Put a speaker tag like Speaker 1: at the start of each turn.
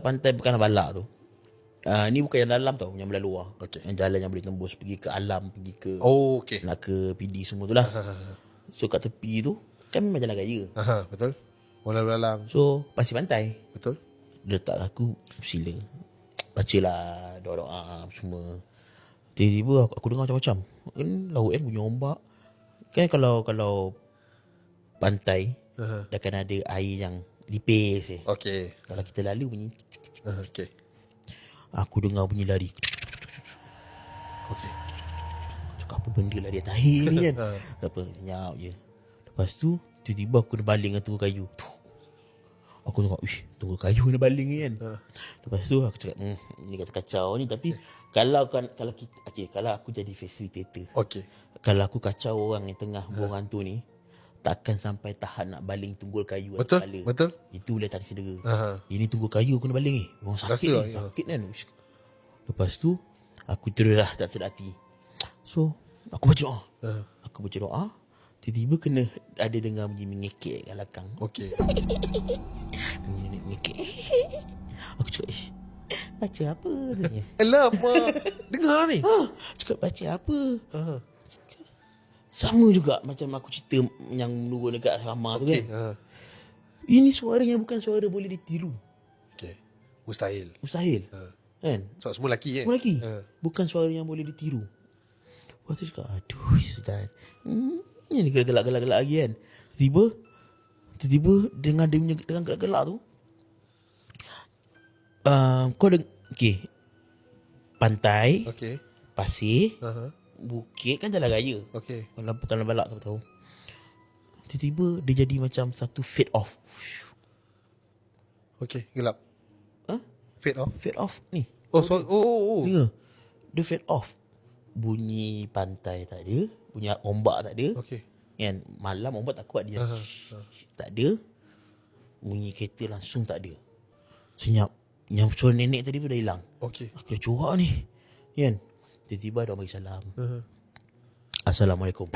Speaker 1: Pantai Pekanbaru tu. Ni bukan yang dalam tau, yang belah luar.
Speaker 2: Okey.
Speaker 1: Yang jalan yang boleh tembus pergi ke alam, pergi ke
Speaker 2: Oh, okey.
Speaker 1: nak ke PD semua tu lah. So kat tepi tu kan memang jalan raya.
Speaker 2: Betul. Bola belalang.
Speaker 1: So pasir pantai.
Speaker 2: Betul.
Speaker 1: Dia letak aku sila. Bacalah doa-doa semua. Tiba-tiba aku dengar macam-macam. Kan laut kan bunyi ombak. Kan kalau pantai dia akan ada air yang lipis je.
Speaker 2: Okey.
Speaker 1: Kalau kita lalu bunyi,
Speaker 2: Okey.
Speaker 1: aku dengar bunyi lari.
Speaker 2: Okey.
Speaker 1: Cakap apa benda lari atas air ni kan. Apa senyap je. Lepas tu tiba-tiba aku kena baling dengan tunggu kayu. Aku tengok, tunggu kayu kena baling ni kan. Lepas tu aku cakap, ni kacau ni. Tapi kalau aku jadi facilitator.
Speaker 2: Okey.
Speaker 1: Kalau aku kacau orang yang tengah buang hantu ni, takkan sampai tahap nak baling tunggul kayu atas
Speaker 2: Betul.
Speaker 1: kepala.
Speaker 2: Betul.
Speaker 1: Itu boleh tak cedera.
Speaker 2: Aha.
Speaker 1: Ini tunggul kayu aku kena baling ni. Orang sakit
Speaker 2: Rasa
Speaker 1: ni,
Speaker 2: lah, ya.
Speaker 1: sakit kan. Lepas tu aku teruslah tak sedar hati. So aku baca doa. Aku baca doa. Tiba-tiba kena ada dengar bunyi mengekek kat belakang.
Speaker 2: Okey.
Speaker 1: Mengekek. Aku cakap, baca apa? Tanya.
Speaker 2: Alamak. Dengar ni.
Speaker 1: Cakap baca apa? Sama juga macam aku cerita yang menurun dekat kamar tu kan. Ini suara yang bukan suara boleh ditiru.
Speaker 2: Okey. Mustahil.
Speaker 1: Mustahil. Kan?
Speaker 2: Sebab semua lelaki kan?
Speaker 1: Semua lagi. Bukan suara yang boleh ditiru. Lepas tu cakap, aduh Ustaz. Ni gelak-gelak lagi kan. Tiba-tiba dengan dia punya tengah gelak-gelak tu. Okay. Pantai.
Speaker 2: Okey.
Speaker 1: Pasir. Bukit kan jalan raya.
Speaker 2: Okey.
Speaker 1: Kalau balak tahu. Tiba-tiba dia jadi macam satu fade off.
Speaker 2: Okey, gelap. Fade off.
Speaker 1: Fade off ni.
Speaker 2: Oh.
Speaker 1: Dengar. Dia fade off. Bunyi pantai tak ada, bunyi ombak tak ada.
Speaker 2: Okey.
Speaker 1: Kan malam ombak tak kuat dia. Tak ada. Bunyi kereta langsung tak ada. Senyap. Yang suara nenek tadi pun dah hilang.
Speaker 2: Okey.
Speaker 1: Aku dah corak ni. Kan. Tiba-tiba dia bagi salam. Assalamualaikum.